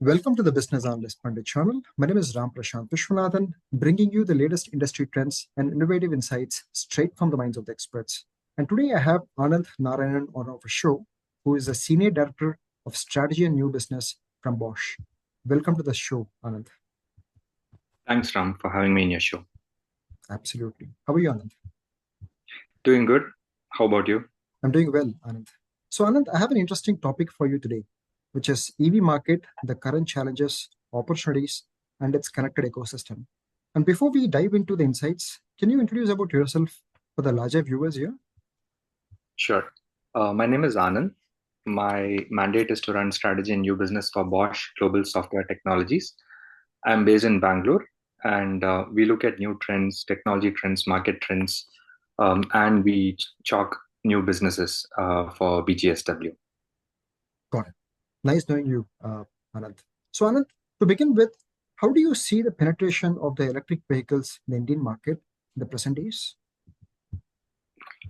Welcome to the Business Analyst Pandit channel. My name is Ram Prashant Vishwanathan, bringing you the latest industry trends and innovative insights straight from the minds of the experts. And today I have Anand Narayanan on our show, who is a Senior Director of Strategy and New Business from Bosch. Welcome to the show, Anand. Thanks, Ram, for having me in your show. Absolutely. How are you, Anand? Doing good. How about you? I'm doing well, Anand. So, Anand, I have an interesting topic for you today, which is EV market, the current challenges, opportunities, and its connected ecosystem. And before we dive into the insights, can you introduce about yourself for the larger viewers here? Sure. My name is Anand. My mandate is to run strategy and new business for Bosch Global Software Technologies. I'm based in Bangalore, and we look at new trends, technology trends, market trends, and we chalk new businesses for BGSW. Got it. Nice knowing you, Anand. So, Anand, to begin with, how do you see the penetration of the electric vehicles in the Indian market in the present days?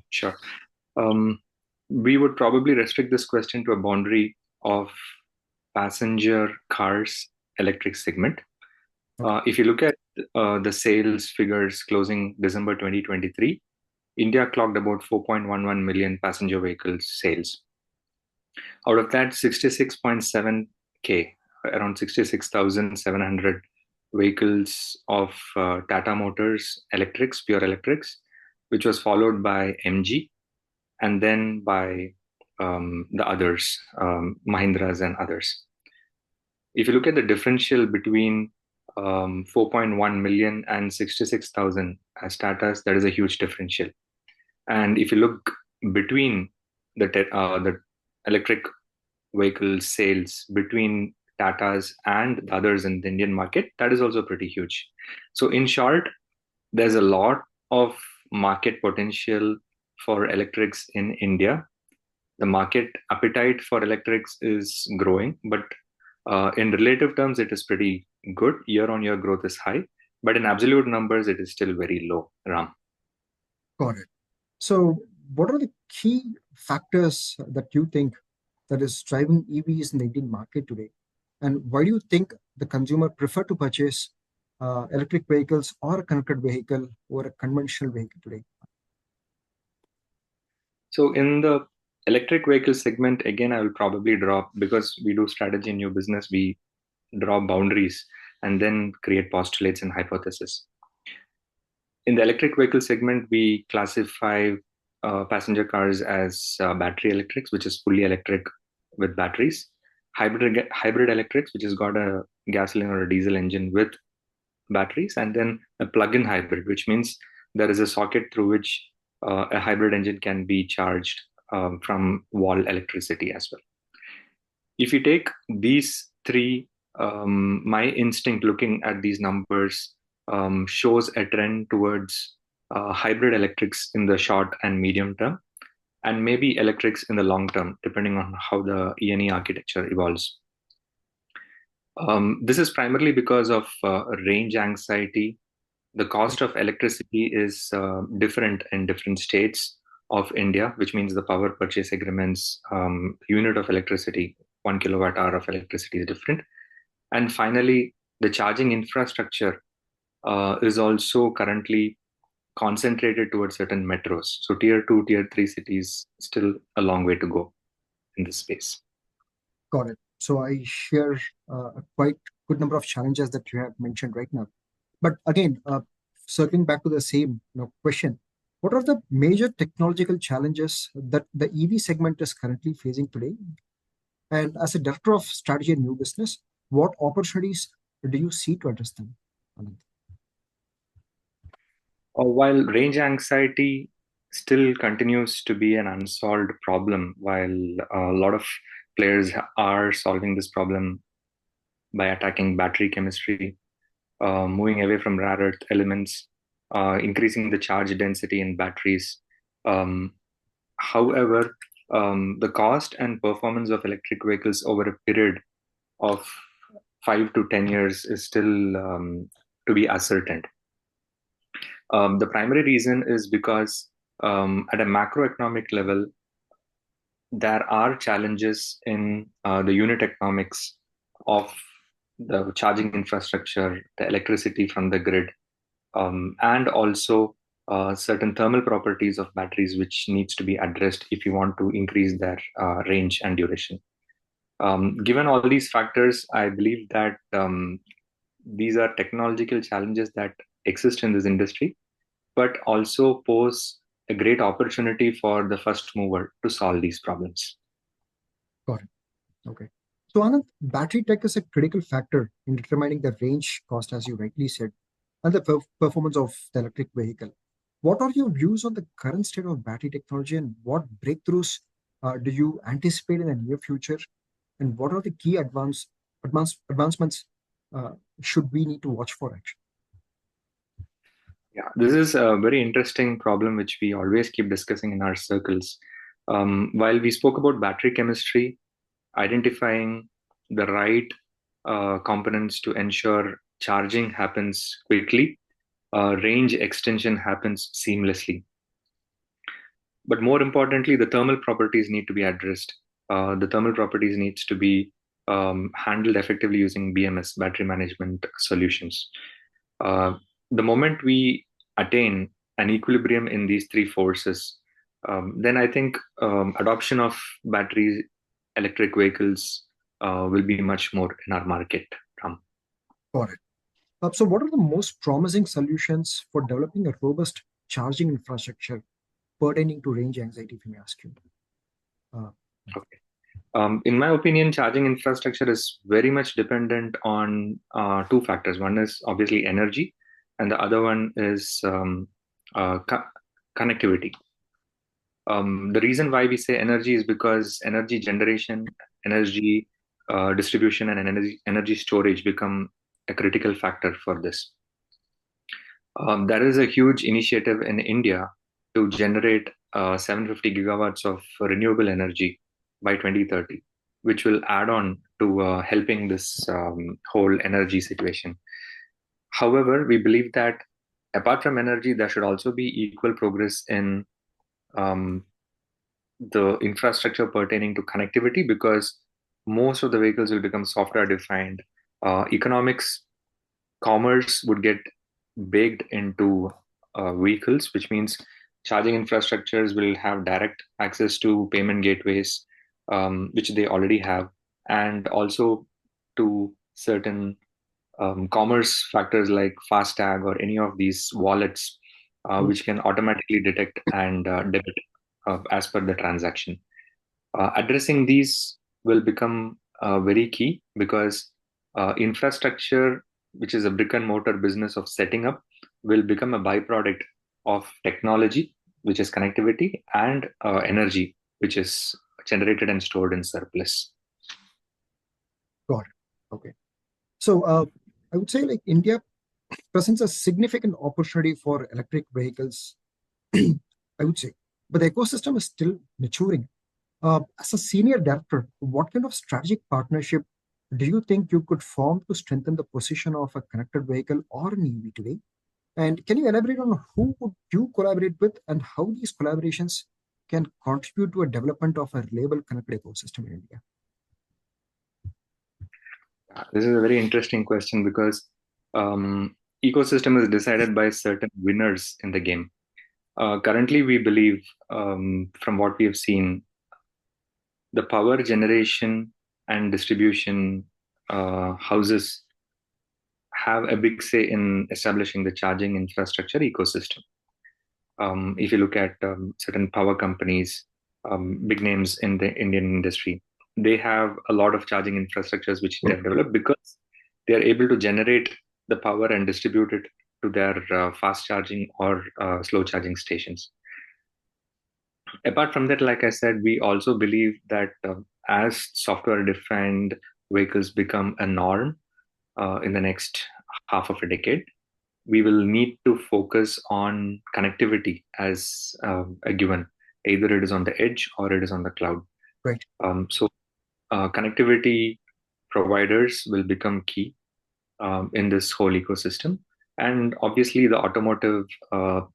Sure. We would probably restrict this question to a boundary of passenger cars electric segment. If you look at the sales figures closing December 2023, India clocked about 4.11 million passenger vehicles sales. Out of that, 66.7K, around 66,700 vehicles of Tata Motors electrics, pure electrics, which was followed by MG, and then by the others, Mahindras and others. If you look at the differential between 4.1 million and 66,000 as Tatas, that is a huge differential. And if you look between the electric vehicle sales between Tatas and the others in the Indian market, that is also pretty huge. So in short, there's a lot of market potential for electrics in India. The market appetite for electrics is growing, but in relative terms, it is pretty good. Year-on-year growth is high, but in absolute numbers, it is still very low, Ram. Got it. So, what are the key factors that you think that is driving EVs in the Indian market today? And why do you think the consumer prefer to purchase electric vehicles or a connected vehicle over a conventional vehicle today? So in the electric vehicle segment, again, I will probably draw, because we do strategy in new business, we draw boundaries and then create postulates and hypotheses. In the electric vehicle segment, we classify passenger cars as battery electrics, which is fully electric with batteries, hybrid electrics, which has got a gasoline or a diesel engine with batteries, and then a plug-in hybrid, which means there is a socket through which a hybrid engine can be charged from wall electricity as well. If you take these three, my instinct looking at these numbers shows a trend towards hybrid electrics in the short and medium term, and maybe electrics in the long term, depending on how the E&E architecture evolves. This is primarily because of range anxiety. The cost of electricity is different in different states of India, which means the power purchase agreements, unit of electricity, 1 kilowatt hour of electricity is different. And finally, the charging infrastructure is also currently concentrated towards certain metros. So tier 2, tier 3 cities, still a long way to go in this space. Got it. So I share a quite good number of challenges that you have mentioned right now. But again, circling back to the same question, what are the major technological challenges that the EV segment is currently facing today? And as a director of strategy and new business, what opportunities do you see to address them? While range anxiety still continues to be an unsolved problem, while a lot of players are solving this problem by attacking battery chemistry, moving away from rare earth elements, increasing the charge density in batteries. However, the cost and performance of electric vehicles over a period of 5 to 10 years is still to be ascertained. The primary reason is because at a macroeconomic level, there are challenges in the unit economics of the charging infrastructure, the electricity from the grid, and also certain thermal properties of batteries which needs to be addressed if you want to increase their range and duration. Given all these factors, I believe that these are technological challenges that exist in this industry, but also pose a great opportunity for the first mover to solve these problems. Got it. Okay. So, Anand, battery tech is a critical factor in determining the range cost, as you rightly said, and the performance of the electric vehicle. What are your views on the current state of battery technology, and what breakthroughs do you anticipate in the near future? And what are the key advancements uh, should we need to watch for? Actually, Yeah, this is a very interesting problem which we always keep discussing in our circles. While we spoke about battery chemistry, identifying the right components to ensure charging happens quickly, range extension happens seamlessly. But more importantly, the thermal properties need to be addressed. The thermal properties needs to be handled effectively using BMS, battery management solutions. Uh, the moment we attain an equilibrium in these three forces, then I think adoption of battery electric vehicles will be much more in our market. Ram. got it. So, what are the most promising solutions for developing a robust charging infrastructure pertaining to range anxiety, if you may ask you? Uh, Okay. In my opinion, charging infrastructure is very much dependent on two factors. One is obviously energy, and the other one is connectivity. The reason why we say energy is because energy generation, energy distribution, and energy storage become a critical factor for this. There is a huge initiative in India to generate 750 gigawatts of renewable energy by 2030, which will add on to helping this whole energy situation. However, we believe that apart from energy, there should also be equal progress in um, the infrastructure pertaining to connectivity, because most of the vehicles will become software defined. Economics, commerce would get baked into vehicles, which means charging infrastructures will have direct access to payment gateways, which they already have, and also to certain commerce factors like FASTag or any of these wallets, which can automatically detect and debit as per the transaction. Addressing these will become very key, because infrastructure, which is a brick and mortar business of setting up, will become a byproduct of technology, which is connectivity, and energy, which is generated and stored in surplus. got it. Okay. So, I would say like India presents a significant opportunity for electric vehicles, I would say, but the ecosystem is still maturing. As a senior director, what kind of strategic partnership do you think you could form to strengthen the position of a connected vehicle or an EV today? And can you elaborate on who would you collaborate with and how these collaborations can contribute to a development of a reliable connected ecosystem in India? This is a very interesting question, because ecosystem is decided by certain winners in the game. Currently, we believe, from what we have seen, the power generation and distribution houses have a big say in establishing the charging infrastructure ecosystem. If you look at certain power companies, big names in the Indian industry, they have a lot of charging infrastructures which they have developed, because they are able to generate the power and distribute it to their fast charging or slow charging stations. Apart from that, like I said, we also believe that as software defined vehicles become a norm in the next half of a decade, we will need to focus on connectivity as a given. Either it is on the edge or it is on the cloud. Right. So connectivity providers will become key in this whole ecosystem. And obviously, the automotive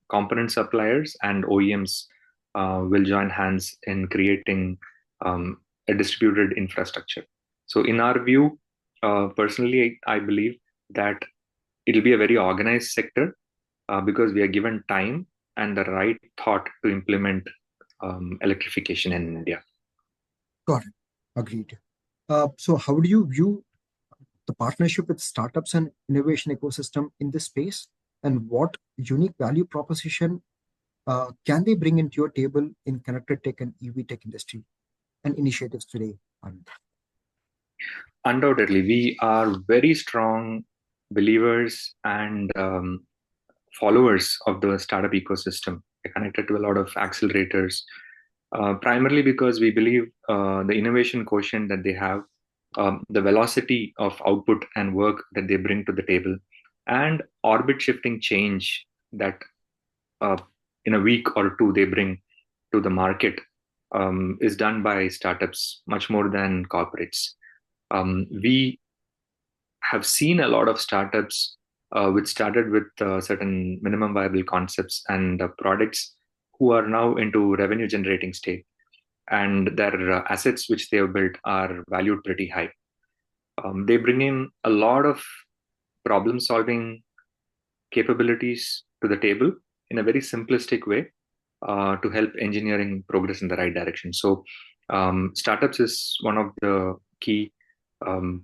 component suppliers and OEMs will join hands in creating a distributed infrastructure. So, in our view, personally, I believe that it'll be a very organized sector because we are given time and the right thought to implement electrification in India. Got it. Agreed. So how do you view the partnership with startups and innovation ecosystem in this space? And what unique value proposition can they bring into your table in connected tech and EV tech industry and initiatives today? Undoubtedly, we are very strong believers and followers of the startup ecosystem. We're connected to a lot of accelerators, primarily because we believe the innovation quotient that they have, the velocity of output and work that they bring to the table, and orbit shifting change that uh, in a week or two they bring to the market is done by startups much more than corporates. We have seen a lot of startups which started with certain minimum viable concepts and products who are now into revenue generating state, and their assets which they have built are valued pretty high. They bring in a lot of problem solving capabilities to the table in a very simplistic way to help engineering progress in the right direction. So startups is one of the um,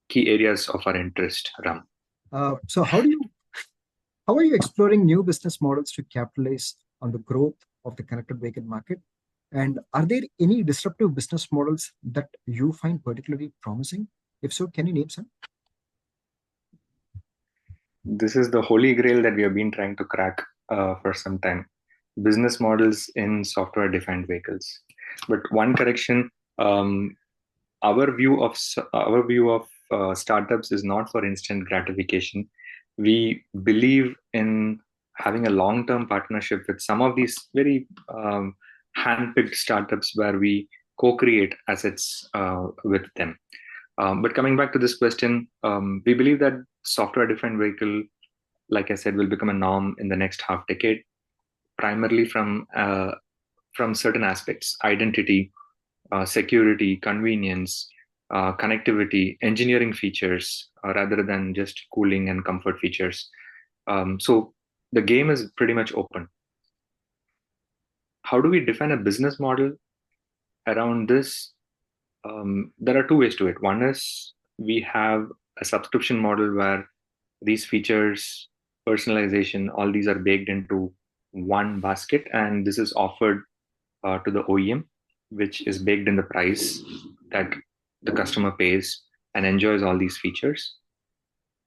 key areas of our interest, Ram. So how are you exploring new business models to capitalize on the growth of the connected vehicle market? And are there any disruptive business models that you find particularly promising? If so, can you name some? This is the holy grail that we have been trying to crack for some time. Business models in software defined vehicles. But one correction, um, our view of startups is not for instant gratification. We believe in having a long term partnership with some of these very hand-picked startups where we co-create assets with them. But coming back to this question, we believe that software defined vehicle, like I said, will become a norm in the next half decade, primarily from certain aspects: identity, security, convenience, connectivity, engineering features, rather than just cooling and comfort features. So the game is pretty much open. How do we define a business model around this? There are two ways to it. One is we have a subscription model where these features, personalization, all these are baked into one basket, and this is offered to the OEM, which is baked in the price that the customer pays and enjoys all these features.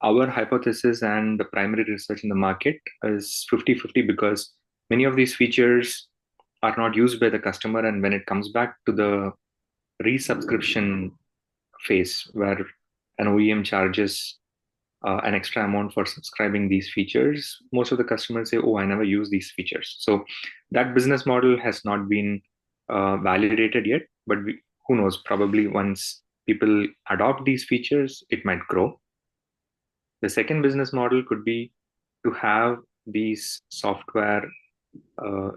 Our hypothesis and the primary research in the market is 50-50 because many of these features are not used by the customer. And when it comes back to the resubscription phase, where an OEM charges an extra amount for subscribing these features, most of the customers say, "Oh, I never use these features." So that business model has not been validated yet, but who knows? Probably once people adopt these features, it might grow. The second business model could be to have these software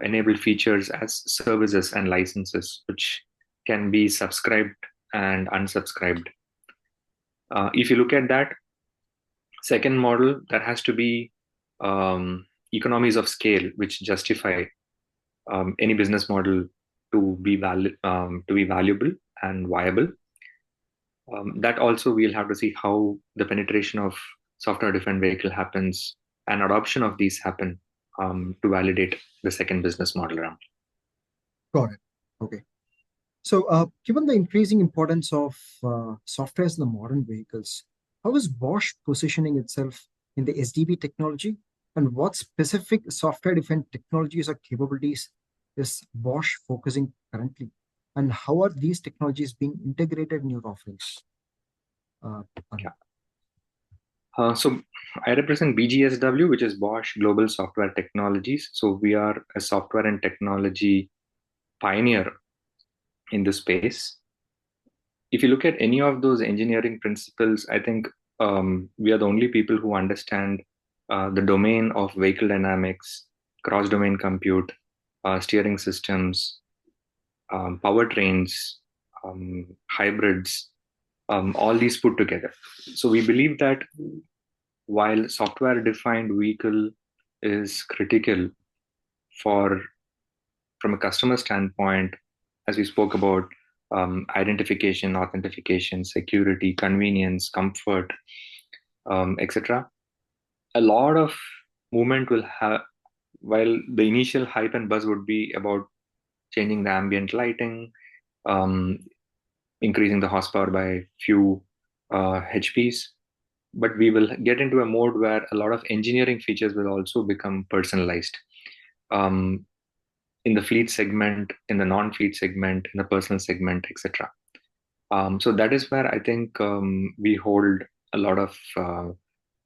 enabled features as services and licenses, which can be subscribed and unsubscribed. If you look at that second model, there has to be economies of scale which justify any business model to be valuable and viable. That also we'll have to see how the penetration of software defined vehicle happens and adoption of these happen to validate the second business model around. Got it. Okay. So, given the increasing importance of software in the modern vehicles, how is Bosch positioning itself in the SDV technology? And what specific software-defined technologies or capabilities is Bosch focusing currently? And how are these technologies being integrated in your offerings? Yeah. So I represent BGSW, which is Bosch Global Software Technologies. So we are a software and technology pioneer in this space. If you look at any of those engineering principles, I think we are the only people who understand the domain of vehicle dynamics, cross-domain compute, steering systems, powertrains, hybrids, all these put together. So we believe that while software-defined vehicle is critical for, from a customer standpoint, as we spoke about, identification, authentication, security, convenience, comfort, etc. A lot of movement will have, while the initial hype and buzz would be about changing the ambient lighting, um, increasing the horsepower by few HPs, but we will get into a mode where a lot of engineering features will also become personalized. Um, in the fleet segment, in the non-fleet segment, in the personal segment, etc. So that is where I think we hold a lot of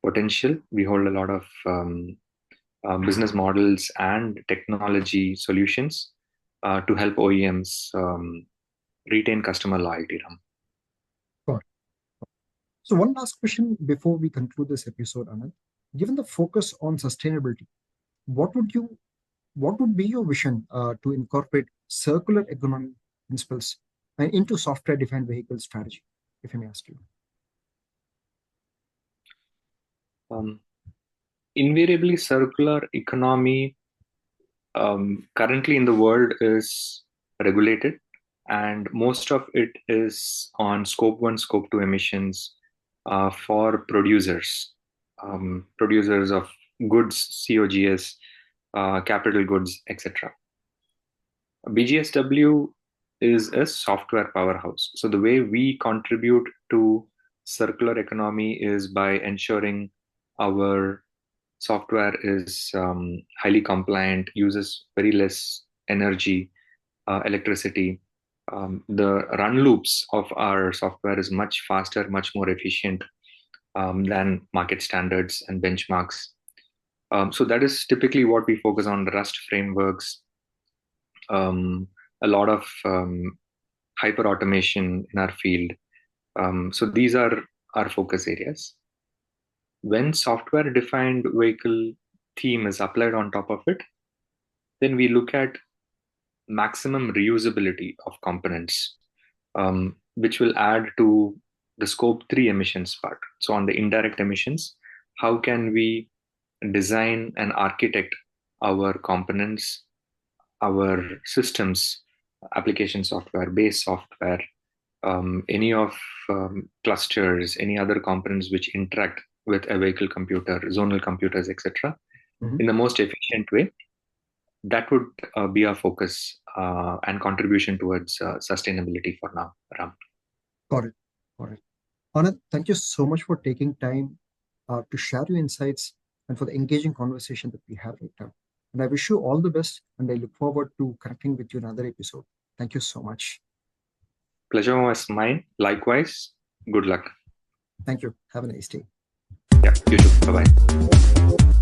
potential. We hold a lot of business models and technology solutions to help OEMs retain customer loyalty, Ram. Got it. So one last question before we conclude this episode, Anand. Given the focus on sustainability, what would you what would be your vision to incorporate circular economy principles into software-defined vehicle strategy, if I may ask you? Invariably, circular economy currently in the world is regulated, and most of it is on scope 1, scope 2 emissions for producers, producers of goods, COGS, capital goods, etc. BGSW is a software powerhouse. So the way we contribute to circular economy is by ensuring our software is highly compliant, uses very less energy, electricity. The run loops of our software is much faster, much more efficient than market standards and benchmarks. So that is typically what we focus on: the Rust frameworks, a lot of hyper automation in our field. So these are our focus areas. When software defined vehicle theme is applied on top of it, then we look at maximum reusability of components, which will add to the scope 3 emissions part. So on the indirect emissions, how can we design and architect our components, our systems, application software, base software, any of clusters, any other components which interact with a vehicle computer, zonal computers, etc., Mhm. in the most efficient way. That would be our focus and contribution towards sustainability for now, Ram. Got it. Got it. Anand, thank you so much for taking time to share your insights and for the engaging conversation that we have right now. And I wish you all the best, and I look forward to connecting with you in another episode. Thank you so much. Pleasure was mine. Likewise, good luck. Thank you. Have a nice day. Yeah, you too. Bye bye.